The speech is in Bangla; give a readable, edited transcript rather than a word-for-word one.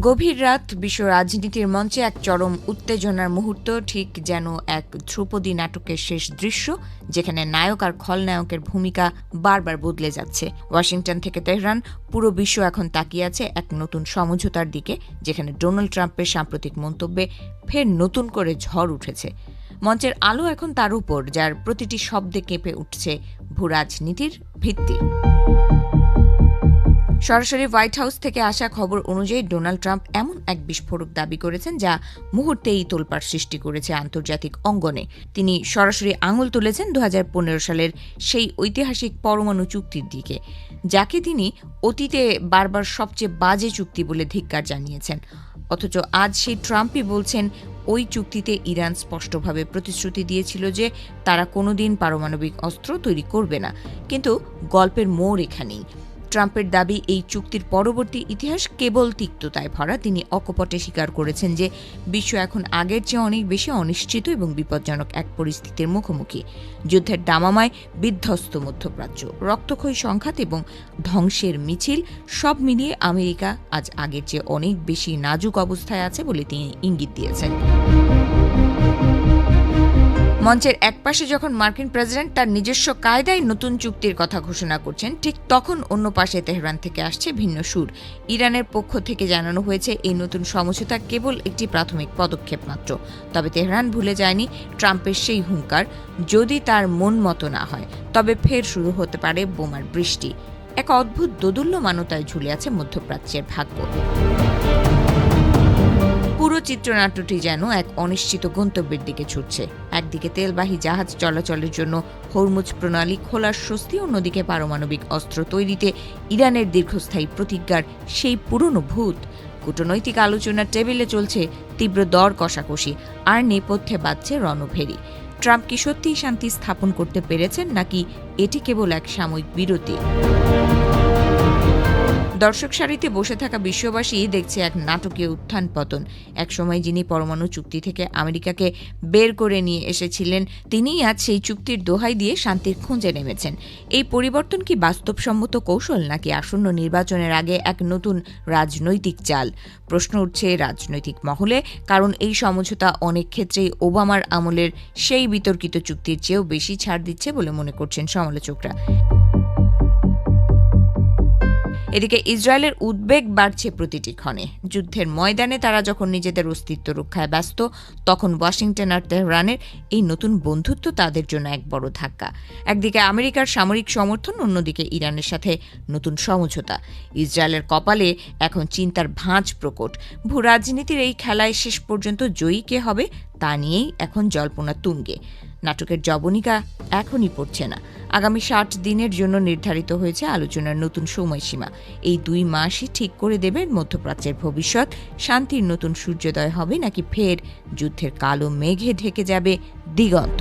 গভীর রাত বিশ্ব রাজনীতির মঞ্চে এক চরম উত্তেজনার মুহূর্ত, ঠিক যেন এক ধ্রুপদী নাটকের শেষ দৃশ্য, যেখানে নায়ক আর খলনায়কের ভূমিকা বারবার বদলে যাচ্ছে। ওয়াশিংটন থেকে তেহরান, পুরো বিশ্ব এখন তাকিয়ে আছে এক নতুন সমঝোতার দিকে, যেখানে ডোনাল্ড ট্রাম্পের সাম্প্রতিক মন্তব্যে ফের নতুন করে ঝড় উঠেছে। মঞ্চের আলো এখন তার উপর, যার প্রতিটি শব্দে কেঁপে উঠছে ভূরাজনীতির ভিত্তি। সরাসরি হোয়াইট হাউস থেকে আসা খবর অনুযায়ী ডোনাল্ড ট্রাম্প এমন এক বিস্ফোরক দাবি করেছেন যা মুহূর্তেই তোলপাড় সৃষ্টি করেছে আন্তর্জাতিক অঙ্গনে। তিনি সরাসরি আঙুল তুলেছেন 2015 সালের সেই ঐতিহাসিক পরমাণু চুক্তির দিকে, যাকে তিনি অতীতে বারবার সবচেয়ে বাজে চুক্তি বলে ধিক্কার জানিয়েছেন। অথচ আজ সেই ট্রাম্পই বলছেন ওই চুক্তিতে ইরান স্পষ্টভাবে প্রতিশ্রুতি দিয়েছিল যে তারা কোনোদিন পারমাণবিক অস্ত্র তৈরি করবে না। কিন্তু গল্পের মোড় এখানেই। ট্রাম্পের দাবি এই চুক্তির পরবর্তী ইতিহাস কেবল তিক্ততায় ভরা। তিনি অকপটে স্বীকার করেছেন যে বিশ্ব এখন আগের চেয়ে অনেক বেশি অনিশ্চিত এবং বিপজ্জনক এক পরিস্থিতির মুখোমুখি। যুদ্ধের দামামায় বিধ্বস্ত মধ্যপ্রাচ্য, রক্তক্ষয়ী সংঘাত এবং ধ্বংসের মিছিল, সব মিলিয়ে আমেরিকা আজ আগের চেয়ে অনেক বেশি নাজুক অবস্থায় আছে বলে তিনি ইঙ্গিত দিয়েছেন। মঞ্চের একপাশে যখন মার্কিন প্রেসিডেন্ট তার নিজস্ব কায়দায় নতুন চুক্তির কথা ঘোষণা করছেন, ঠিক তখন অন্য পাশে তেহরান থেকে আসছে ভিন্ন সুর। ইরানের পক্ষ থেকে জানানো হয়েছে এই নতুন সমঝোতা কেবল একটি প্রাথমিক পদক্ষেপ মাত্র। তবে তেহরান ভুলে যায়নি ট্রাম্পের সেই হুঙ্কার, যদি তার মন মতো না হয় তবে ফের শুরু হতে পারে বোমার বৃষ্টি। এক অদ্ভুত দোদুল্যমানতায় ঝুলে আছে মধ্যপ্রাচ্যের ভাগ্য। পুরো চিত্রনাট্যটি যেন এক অনিশ্চিত গন্তব্যের দিকে ছুটছে। একদিকে তেলবাহী জাহাজ চলাচলের জন্য হরমুজ প্রণালী খোলার স্বস্তি, অন্যদিকে পারমাণবিক অস্ত্র তৈরিতে ইরানের দীর্ঘস্থায়ী প্রতিজ্ঞার সেই পুরনো ভূত। কূটনৈতিক আলোচনার টেবিলে চলছে তীব্র দর কষাকষি, আর নেপথ্যে বাজছে রণভেরি। ট্রাম্প কি সত্যিই শান্তি স্থাপন করতে পেরেছেন, নাকি এটি কেবল এক সাময়িক বিরতি? দর্শক সারিতে বসে থাকা বিশ্ববাসী দেখছে এক নাটকীয় উত্থান পতন। একসময় যিনি পরমাণু চুক্তি থেকে আমেরিকাকে বের করে নিয়ে এসেছিলেন, তিনিই আজ সেই চুক্তির দোহাই দিয়ে শান্তির খোঁজে নেমেছেন। এই পরিবর্তন কি বাস্তবসম্মত কৌশল, নাকি আসন্ন নির্বাচনের আগে এক নতুন রাজনৈতিক চাল? প্রশ্ন উঠছে রাজনৈতিক মহলে, কারণ এই সমঝোতা অনেক ক্ষেত্রেই ওবামার আমলের সেই বিতর্কিত চুক্তির চেয়েও বেশি ছাড় দিচ্ছে বলে মনে করছেন সমালোচকরা। এদিকে ইসরায়েলের উদ্বেগ বাড়ছে প্রতিটি ক্ষণে। যুদ্ধের ময়দানে তারা যখন নিজেদের অস্তিত্ব রক্ষায় ব্যস্ত, তখন ওয়াশিংটন আর তেহরানের এই নতুন বন্ধুত্ব তাদের জন্য এক বড় ধাক্কা। একদিকে আমেরিকার সামরিক সমর্থন, অন্যদিকে ইরানের সাথে নতুন সমঝোতা। ইসরায়েলের কপালে এখন চিন্তার ভাঁজ প্রকট। ভূরাজনীতির এই খেলায় শেষ পর্যন্ত জয়ী কে হবে তা নিয়েই এখন জল্পনা তুঙ্গে। নাটকের জবনিকা এখনই পড়ছে না। আগামী 60 দিনের জন্য নির্ধারিত হয়েছে আলোচনার নতুন সময়সীমা। এই 2 মাসই ঠিক করে দেবে মধ্যপ্রাচ্যের ভবিষ্যৎ। শান্তির নতুন সূর্যোদয় হবে, নাকি ফের যুদ্ধের কালো মেঘে ঢেকে যাবে দিগন্ত?